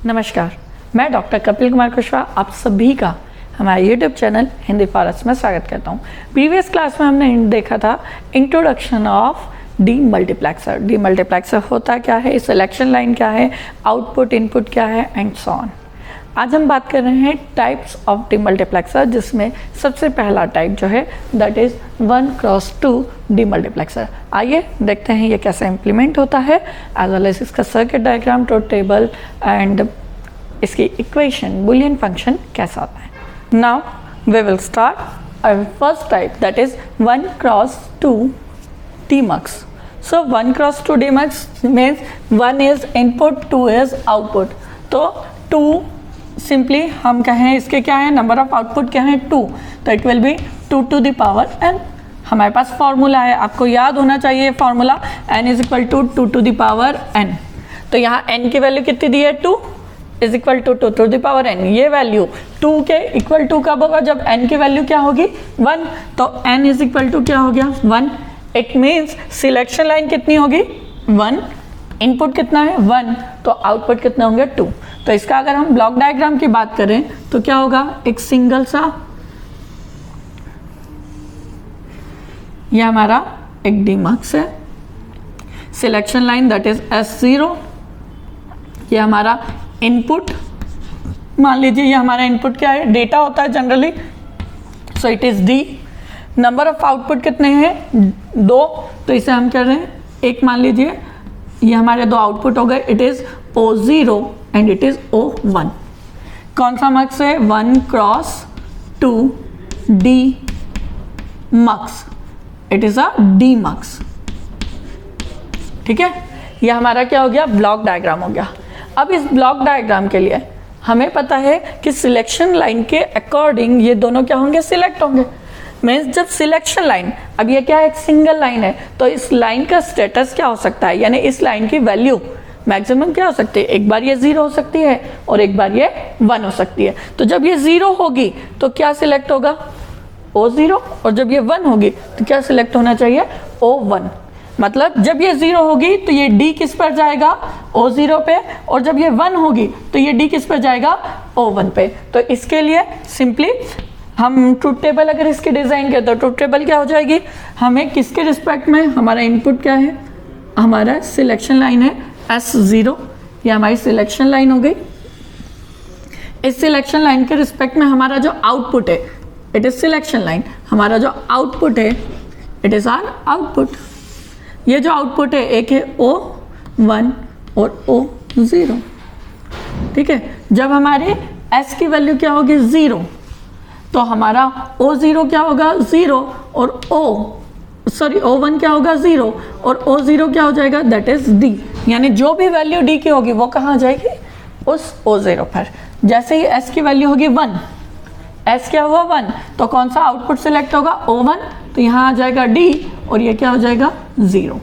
नमस्कार, मैं डॉक्टर कपिल कुमार कुशवाहा आप सभी का हमारे YouTube चैनल हिंदी फॉरेस्ट में स्वागत करता हूँ। प्रीवियस क्लास में हमने देखा था इंट्रोडक्शन ऑफ डीमल्टीप्लेक्सर। डीमल्टीप्लेक्सर होता क्या है, सिलेक्शन लाइन क्या है, आउटपुट इनपुट क्या है एंड सो ऑन। आज हम बात कर रहे हैं टाइप्स ऑफ डीमल्टीप्लेक्सर, जिसमें सबसे पहला टाइप जो है दैट इज़ 1x2 डीमल्टीप्लेक्सर। आइए देखते हैं ये कैसे इम्प्लीमेंट होता है, एज वेल एज इसका circuit diagram, truth table and इसकी इक्वेशन बुलियन फंक्शन कैसा आता है। Now we will start our first type that is 1x2 DMUX. So 1x2 DMUX means 1 is input, 2 is output. तो 2 simply हम कहें इसके क्या है, नंबर ऑफ आउटपुट क्या है 2, तो it will B 2 to the power n। हमारे पास फॉर्मूला है, आपको याद होना चाहिए formula, n is equal to 2 to the power n। तो यहाँ n की वैल्यू कितनी दी है, 2 is equal to 2 to the power n। ये वैल्यू 2 के इक्वल टू कब होगा, जब n की वैल्यू क्या होगी 1, तो n इज इक्वल टू क्या हो गया 1। इट मीन्स सिलेक्शन लाइन कितनी होगी 1, इनपुट कितना है 1, तो आउटपुट कितने होंगे 2। तो इसका अगर हम ब्लॉक डायग्राम की बात करें तो क्या होगा, एक सिंगल सा, ये हमारा एक DMUX है, selection line that is S0, ये हमारा इनपुट, मान लीजिए ये हमारा इनपुट क्या है, डेटा होता है generally, so it is D। Number of output कितने हैं 2, तो इसे हम कर रहे हैं 1, मान लीजिए ये हमारे 2 आउटपुट हो गए, it is O0 and it is O1। कौन सा मक्स है, 1x2 DMUX, it is a DMUX। ठीक है, ये हमारा क्या हो गया, ब्लॉक डायग्राम हो गया। अब इस ब्लॉक डायग्राम के लिए हमें पता है कि सिलेक्शन लाइन के अकॉर्डिंग ये दोनों क्या होंगे, सिलेक्ट होंगे। मीन्स जब सिलेक्शन लाइन, अब ये क्या है, एक सिंगल लाइन है, तो इस लाइन का स्टेटस क्या हो सकता है, यानी इस लाइन की वैल्यू मैक्सिमम क्या हो सकती है, एक बार ये 0 हो सकती है और एक बार ये 1 हो सकती है। तो जब ये 0 होगी तो क्या सिलेक्ट होगा, O0, और जब ये 1 होगी तो क्या सिलेक्ट होना चाहिए, O1। मतलब जब ये 0 होगी तो ये D किस पर जाएगा, O0 पे, और जब ये 1 होगी तो ये D किस पर जाएगा, O1 पे। तो इसके लिए सिंपली हम ट्रुथ टेबल अगर इसकी डिज़ाइन करें तो ट्रुथ टेबल क्या हो जाएगी, हमें किसके रिस्पेक्ट में, हमारा इनपुट क्या है, हमारा सिलेक्शन लाइन है S0, ये हमारी सिलेक्शन लाइन हो गई। इस सिलेक्शन लाइन के रिस्पेक्ट में हमारा जो आउटपुट है इट इज सिलेक्शन लाइन, हमारा जो आउटपुट है इट इज आर आउटपुट। ये जो आउटपुट है एक है O1 और O0। ठीक है, जब हमारे S की वैल्यू क्या होगी 0, तो हमारा O0 क्या होगा 0 और O1 क्या होगा 0 और O0 क्या हो जाएगा, दैट इज D। यानी जो भी वैल्यू D की होगी वो कहाँ जाएगी, उस O0 पर। जैसे ही S की वैल्यू होगी 1, S क्या हुआ 1, तो कौन सा आउटपुट सिलेक्ट होगा, O1, तो यहाँ आ जाएगा D और ये क्या हो जाएगा 0।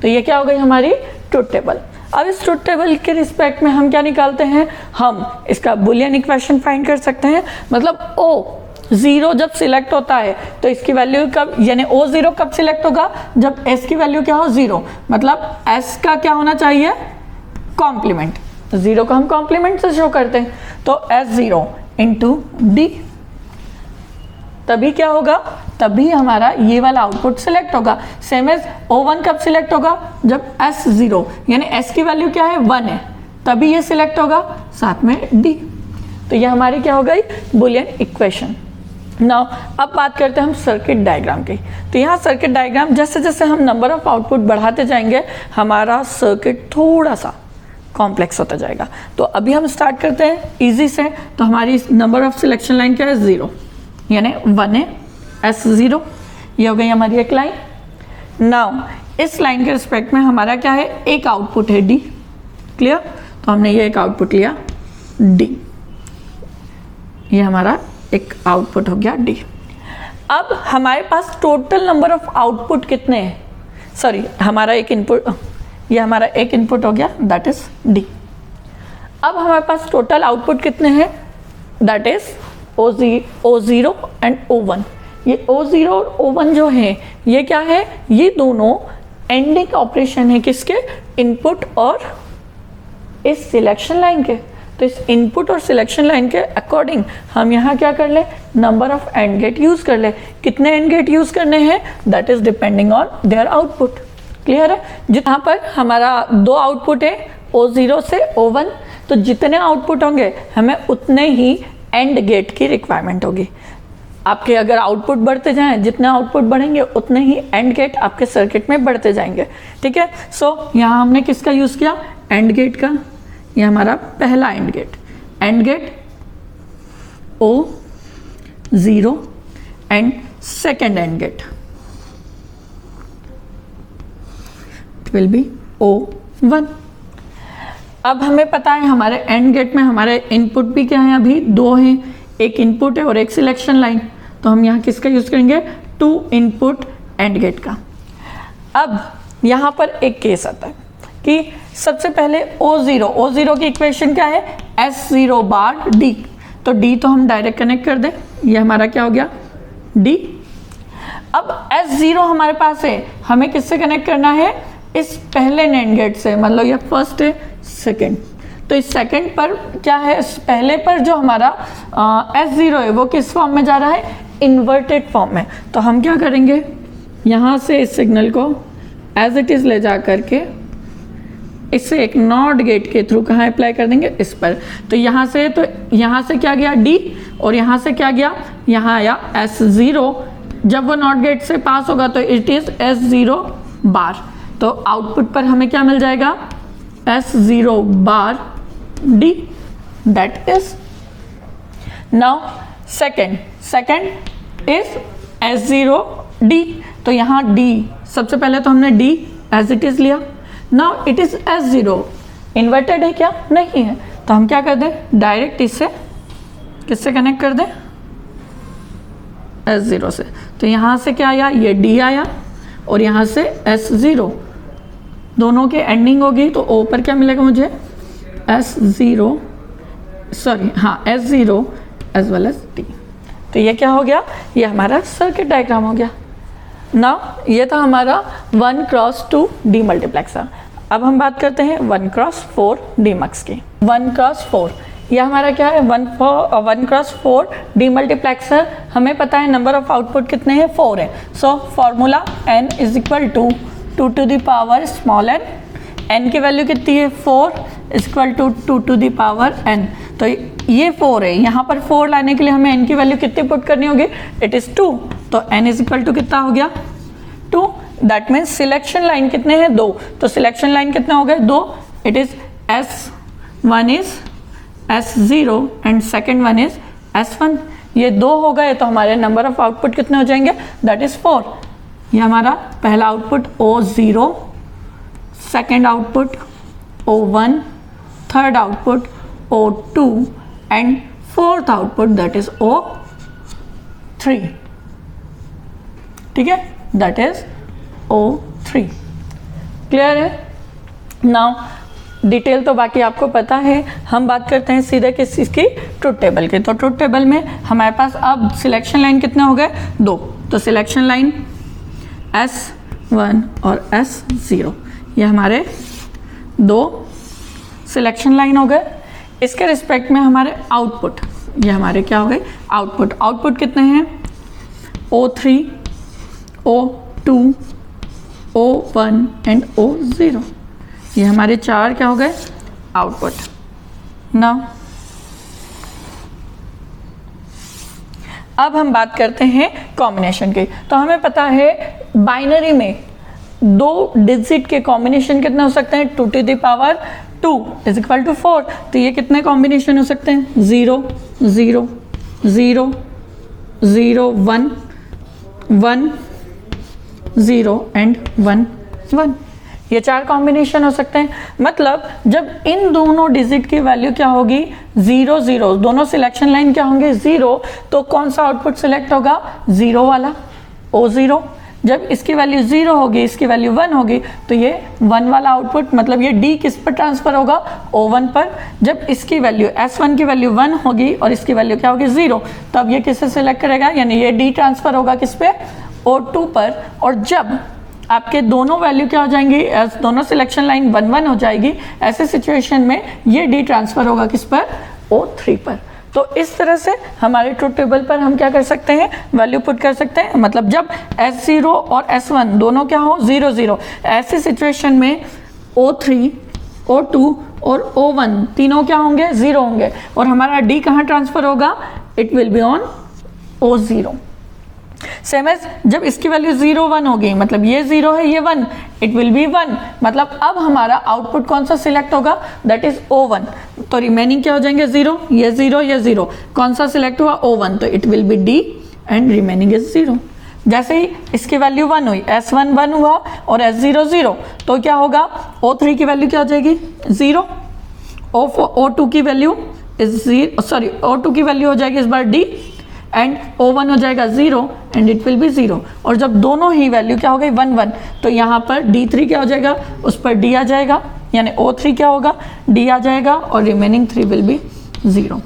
तो ये क्या हो गई हमारी ट्रुथ टेबल। अब इस ट्रुथ टेबल के रिस्पेक्ट में हम क्या निकालते हैं, हम इसका बुलियन इक्वेशन फाइंड कर सकते हैं। मतलब O0 जब सिलेक्ट होता है तो इसकी वैल्यू कब, यानी O0 कब सिलेक्ट होगा, जब S की वैल्यू क्या हो 0, मतलब S का क्या होना चाहिए, कॉम्प्लीमेंट। 0 को हम कॉम्प्लीमेंट से शो करते हैं, तो S0 इंटू D, तभी क्या होगा, तभी हमारा ये वाला आउटपुट सिलेक्ट होगा। सेम एज O1 कब सिलेक्ट होगा, जब S0 यानी S की वैल्यू क्या है 1 है, तभी ये सिलेक्ट होगा, साथ में D। तो ये हमारी क्या हो गई, बुलियन इक्वेशन। नाउ अब बात करते हैं हम सर्किट डायग्राम की। तो यहाँ सर्किट डायग्राम, जैसे जैसे हम नंबर ऑफ आउटपुट बढ़ाते जाएंगे हमारा सर्किट थोड़ा सा कॉम्प्लेक्स होता जाएगा। तो अभी हम स्टार्ट करते हैं इजी से। तो हमारी नंबर ऑफ सिलेक्शन लाइन क्या है 0, यानी 1 है S0, ये हो गई हमारी एक लाइन। नाउ इस लाइन के रिस्पेक्ट में हमारा क्या है, एक आउटपुट है D, क्लियर। तो हमने ये एक आउटपुट लिया D, ये हमारा एक आउटपुट हो गया D। अब हमारे पास टोटल नंबर ऑफ आउटपुट कितने हैं, सॉरी हमारा एक इनपुट, ये हमारा एक इनपुट हो गया दैट इज D। अब हमारे पास टोटल आउटपुट कितने हैं, that is O0 and O1। ये O0 और O1 जो है ये क्या है, ये दोनों एंडिंग ऑपरेशन है किसके, इनपुट और इस सिलेक्शन लाइन के। तो इस इनपुट और सिलेक्शन लाइन के अकॉर्डिंग हम यहाँ क्या कर ले, number of AND gate use कर ले। कितने एंड गेट यूज करने हैं, that is depending on their output. Clear है? जहाँ पर हमारा 2 आउटपुट है O0 से O1, तो जितने आउटपुट होंगे हमें उतने ही एंड गेट की रिक्वायरमेंट होगी। आपके अगर आउटपुट बढ़ते जाएं, जितने आउटपुट बढ़ेंगे उतने ही एंड गेट आपके सर्किट में बढ़ते जाएंगे। ठीक है, सो यहाँ हमने किसका यूज़ किया, एंड गेट का। ये हमारा पहला AND gate O0 and second AND gate it will be O1। अब हमें पता है हमारे एंड गेट में हमारे इनपुट भी क्या है, अभी 2 हैं, एक इनपुट है और एक सिलेक्शन लाइन। तो हम यहाँ किसका यूज करेंगे, 2 इनपुट एंड गेट का। अब यहाँ पर एक केस आता है कि सबसे पहले O0 की इक्वेशन क्या है, S0 बार D। तो D तो हम डायरेक्ट कनेक्ट कर दें, ये हमारा क्या हो गया D। अब S0 हमारे पास है, हमें किससे कनेक्ट करना है, इस पहले नैंड गेट से। मान लो ये फर्स्ट है, सेकंड, तो इस सेकंड पर क्या है, इस पहले पर जो हमारा S0 है वो किस फॉर्म में जा रहा है, इन्वर्टेड फॉर्म में। तो हम क्या करेंगे, यहाँ से इस सिग्नल को एज इट इज ले जा करके इससे एक नॉट गेट के थ्रू कहाँ अप्लाई कर देंगे, इस पर। तो यहाँ से क्या गया D, और यहाँ से क्या गया, यहाँ आया S0। जब वो नॉट गेट से पास होगा तो इट इज S0 बार। तो आउटपुट पर हमें क्या मिल जाएगा, S0 bar D, that is. Now second is S0 D। तो यहाँ D, सबसे पहले तो हमने D एज इट इज लिया। Now it is S0, inverted है क्या, नहीं है। तो हम क्या कर दें, डायरेक्ट इससे किससे कनेक्ट कर दें, S0 से। तो यहाँ से क्या आया, ये D आया, और यहाँ से S0, दोनों के एंडिंग होगी तो O पर क्या मिलेगा मुझे, S0 as well as D। तो ये क्या हो गया, ये हमारा सर्किट डायग्राम हो गया। नाउ ये था हमारा 1x2 डीमल्टीप्लेक्सर। अब हम बात करते हैं 1x4 डीमक्स की। 1x4 यह हमारा क्या है, 1x4 डीमल्टीप्लेक्सर। हमें पता है नंबर ऑफ आउटपुट कितने हैं, 4 है। So formula n is equal to 2 to the power small n की वैल्यू कितनी है, 4 is equal to 2 to the power n। तो ये 4 है, यहाँ पर 4 लाने के लिए हमें n की वैल्यू कितनी पुट करनी होगी, इट इज 2। तो n इज इक्वल टू कितना हो गया, 2। दैट मीन्स सिलेक्शन लाइन कितने हैं, 2। तो सिलेक्शन लाइन कितने हो गए, 2। It is S1 is S0 and second one is S1। ये 2 हो गए तो हमारे नंबर ऑफ आउटपुट कितने हो जाएंगे, दैट इज 4। ये हमारा पहला output O0, second output O1, third output O2 and fourth output that is O3। ठीक है, दैट इज O3। क्लियर है? नाउ डिटेल तो बाकी आपको पता है, हम बात करते हैं सीधे किस चीज़ की, ट्रुथ टेबल की। तो ट्रुथ टेबल में हमारे पास अब सिलेक्शन लाइन कितने हो गए, 2। तो सिलेक्शन लाइन S1 और S0 ये हमारे 2 सिलेक्शन लाइन हो गए। इसके रिस्पेक्ट में हमारे आउटपुट, ये हमारे क्या हो गए, आउटपुट कितने हैं, O3, O2, O1 and O0। ये हमारे 4 क्या हो गए आउटपुट। नाउ अब हम बात करते हैं कॉम्बिनेशन की। तो हमें पता है बाइनरी में 2 डिजिट के कॉम्बिनेशन कितने हो सकते हैं, 2 to the power 2 is equal to 4। तो ये कितने कॉम्बिनेशन हो सकते हैं, 0 0 0 0 1 1 0 एंड 1 1। ये 4 कॉम्बिनेशन हो सकते हैं। मतलब जब इन दोनों डिजिट की वैल्यू क्या होगी, 0 0, दोनों सिलेक्शन लाइन क्या होंगे 0, तो कौन सा आउटपुट सिलेक्ट होगा, 0 वाला O0। जब इसकी वैल्यू 0 होगी, इसकी वैल्यू 1 होगी, तो ये 1 वाला आउटपुट, मतलब ये D किस पर ट्रांसफर होगा, O1 पर। जब इसकी वैल्यू S1 की वैल्यू 1 होगी और इसकी वैल्यू क्या होगी 0, तो अब ये किससे सिलेक्ट करेगा, यानी ये D ट्रांसफर होगा किस पे, O2 पर। और जब आपके दोनों वैल्यू क्या हो जाएंगी, दोनों सिलेक्शन लाइन 1 1 हो जाएगी। ऐसे सिचुएशन में ये डी ट्रांसफर होगा किस पर, O3 पर। तो इस तरह से हमारे ट्रुथ टेबल पर हम क्या कर सकते हैं, वैल्यू पुट कर सकते हैं। मतलब जब S0 और S1 दोनों क्या हो 0 0, ऐसे सिचुएशन में O3, O2 और O1 तीनों क्या होंगे, 0 होंगे, और हमारा D कहाँ ट्रांसफर होगा, it will be on O0। Same as जब इसकी वैल्यू 0 1 होगी, मतलब ये 0 है ये 1, इट विल बी 1, मतलब अब हमारा आउटपुट कौन सा सिलेक्ट होगा, दैट इज O1। तो रिमेनिंग क्या हो जाएंगे, 0, ये 0, ये 0, कौन सा सिलेक्ट हुआ, O1, तो it will B D and remaining is 0। जैसे ही इसकी वैल्यू 1 हुई, S1 1 हुआ और S0 0, तो क्या होगा, O3 की वैल्यू क्या हो जाएगी, 0, O2 की वैल्यू इज 0, सॉरी O2 की वैल्यू हो जाएगी इस बार D एंड O1 हो जाएगा 0 एंड इट विल बी 0। और जब दोनों ही वैल्यू क्या हो गई 1 1, तो यहाँ पर D3 क्या हो जाएगा, उस पर D आ जाएगा, यानी O3 क्या होगा, D आ जाएगा और रिमेनिंग 3 विल बी 0।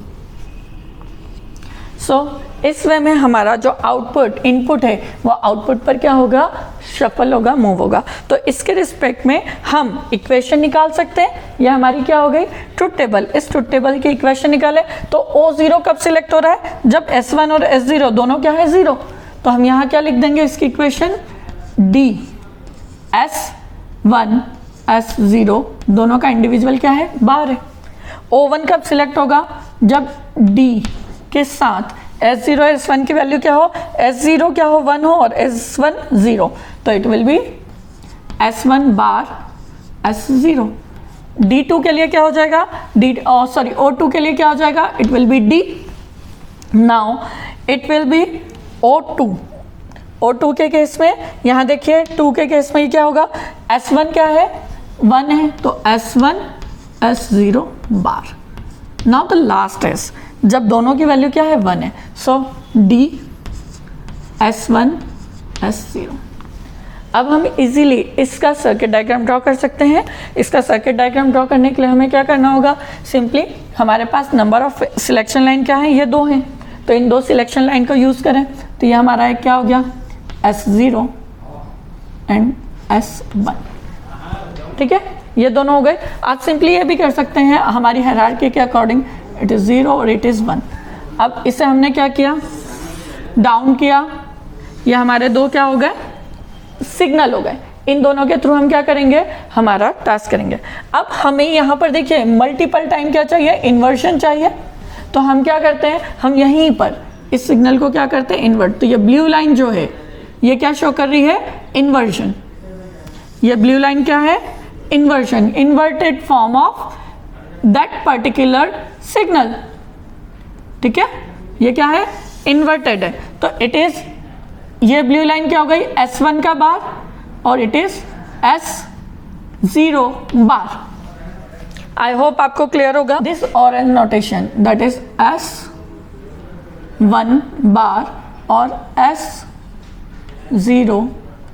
सो इस वे में हमारा जो आउटपुट इनपुट है वो आउटपुट पर क्या होगा, शफल होगा, मूव होगा। तो इसके रिस्पेक्ट में हम इक्वेशन निकाल सकते हैं। यह हमारी क्या हो गई, ट्रुथ टेबल। इस ट्रुथ टेबल की इक्वेशन निकाले तो O0 कब सिलेक्ट हो रहा है, जब S1 और S0 दोनों क्या है 0। तो हम यहाँ क्या लिख देंगे इसकी इक्वेशन, D S1 S0 दोनों का इंडिविजुअल क्या है, बार है। O1 कब सिलेक्ट होगा, जब D के साथ S0 S1 की वैल्यू क्या हो, S0 क्या हो 1 हो और S1 0, तो it will B S1 bar S0। D2 के लिए क्या हो जाएगा, O2 के लिए क्या हो जाएगा, it will B D। Now it will B O2 के केस में, यहाँ देखिए 2 के केस में क्या होगा, S1 क्या है 1 है, तो S1 S0 bar. Now the last S, जब दोनों की वैल्यू क्या है 1 है, सो D S1 S0। अब हम इजीली इसका सर्किट डायग्राम ड्रॉ कर सकते हैं। इसका सर्किट डायग्राम ड्रॉ करने के लिए हमें क्या करना होगा, सिंपली हमारे पास नंबर ऑफ सिलेक्शन लाइन क्या है, ये 2 हैं, तो इन 2 सिलेक्शन लाइन को यूज़ करें। तो ये हमारा एक क्या हो गया, S0 एंड S1, ठीक है, ये दोनों हो गए। आप सिंपली ये भी कर सकते हैं हमारी हायरार्की के अकॉर्डिंग, इट इज़ 0 और इट इज़ 1। अब इसे हमने क्या किया, डाउन किया, ये हमारे 2 क्या हो गए, सिग्नल हो गए। इन दोनों के थ्रू हम क्या करेंगे, हमारा टास्क करेंगे। अब हमें यहाँ पर देखिए मल्टीपल टाइम क्या चाहिए, इन्वर्शन चाहिए। तो हम क्या करते हैं, हम यहीं पर इस सिग्नल को क्या करते हैं, इन्वर्ट। तो ये ब्लू लाइन जो है ये क्या शो कर रही है, इन्वर्शन। ये ब्लू लाइन क्या है, inversion, inverted form of that particular signal, ठीक है, ये क्या है, इन्वर्टेड है। तो इट इज, ये ब्लू लाइन क्या हो गई, S1 का बार और it is S0 bar. I hope आपको क्लियर होगा। This orange notation that is S1 बार और S0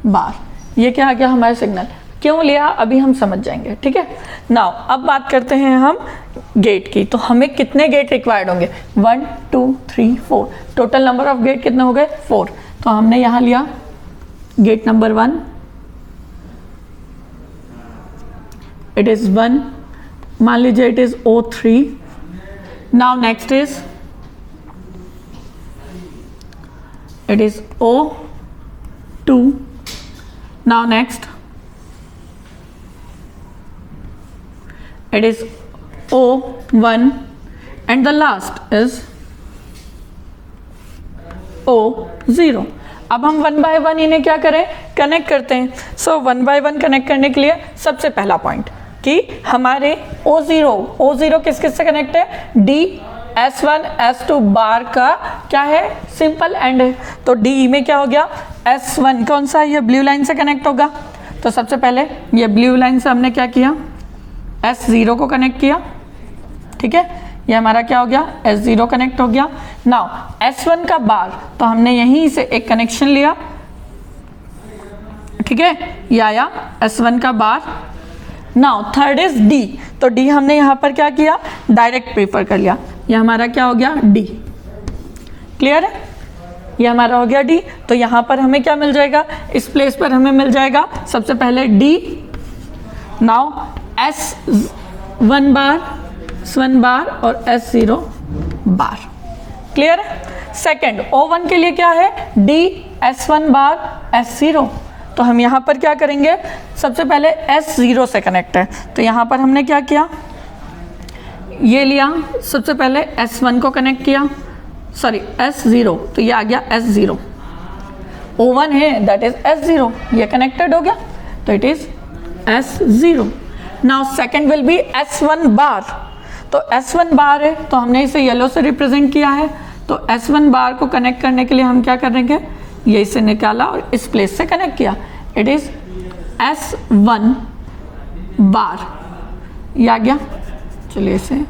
बार, ये क्या आ गया हमारा सिग्नल। क्यों लिया अभी हम समझ जाएंगे, ठीक है। नाउ अब बात करते हैं हम गेट की। तो हमें कितने गेट रिक्वायर्ड होंगे, 1 2 3 4, टोटल नंबर ऑफ गेट कितने हो गए, 4। तो हमने यहाँ लिया गेट नंबर 1, इट इज 1, मान लीजिए it is O3। Now next is it is O2। Now next it is O1 and the last is O0। अब हम 1 by 1 इन्हें क्या करें, कनेक्ट करते हैं। सो 1 by 1 कनेक्ट करने के लिए सबसे पहला पॉइंट कि हमारे O0 किस किस से कनेक्ट है, D S1 S2 बार का क्या है, सिंपल एंड है। तो D में क्या हो गया, S1 कौन सा, ये ब्लू लाइन से कनेक्ट होगा। तो सबसे पहले ये ब्लू लाइन से हमने क्या किया, S0 को कनेक्ट किया, ठीक है, ये हमारा क्या हो गया, S0 कनेक्ट हो गया। नाउ S1 का बार, तो हमने यहीं से एक कनेक्शन लिया, ठीक है, ये आया S1 का बार। नाउ थर्ड इज D, तो D हमने यहाँ पर क्या किया, डायरेक्ट प्रेफर कर लिया, ये हमारा क्या हो गया D। क्लियर है। ये हमारा हो गया D। तो यहाँ पर हमें क्या मिल जाएगा, इस प्लेस पर हमें मिल जाएगा सबसे पहले D, नाउ S1 बार, S1 बार और S0 बार। क्लियर है। सेकेंड O1 के लिए क्या है, D S1 बार S0। तो हम यहाँ पर क्या करेंगे, सबसे पहले S0 से कनेक्ट है, तो यहाँ पर हमने क्या किया, ये लिया, सबसे पहले S1 को कनेक्ट किया, सॉरी S0, तो ये आ गया S0। O1 है दैट इज S0, ये कनेक्टेड हो गया, तो it is S0। Now second will be S1 बार। तो S1 बार है तो हमने इसे येलो से रिप्रेजेंट किया है, तो S1 बार को कनेक्ट करने के लिए हम क्या करेंगे, ये इसे निकाला और इस प्लेस से कनेक्ट किया, इट इज S1 बार, ये आ गया। चलिए इसे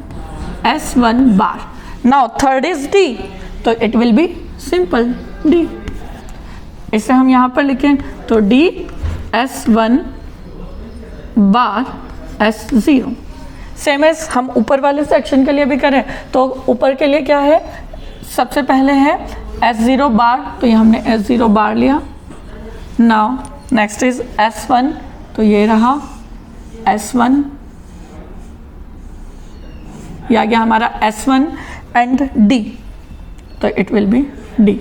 S1 bar. Now third is D, तो it will B simple D, इसे हम यहाँ पर लिखें तो D S1 बार S0। सेम एज हम ऊपर वाले सेक्शन के लिए भी करें, तो ऊपर के लिए क्या है, सबसे पहले है S0 बार, तो ये हमने S0 बार लिया। नाउ नेक्स्ट इज S1, तो ये रहा S1, ये आ गया हमारा S1 एंड D, तो it will B D।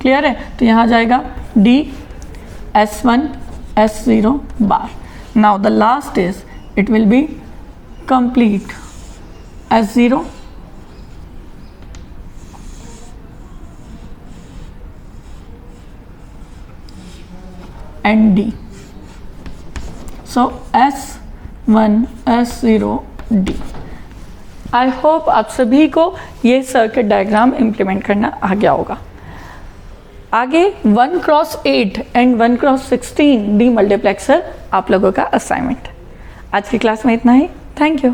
Clear है, तो यहाँ जाएगा D S1 S0 bar. Now the last is it will B complete S0 and D, so S1 S0 D। I hope आप सभी को ये सर्किट डायग्राम इम्प्लीमेंट करना आ गया होगा। आगे 1x8 and 1x16 D multiplexer आप लोगों का असाइनमेंट। आज की क्लास में इतना ही। Thank you.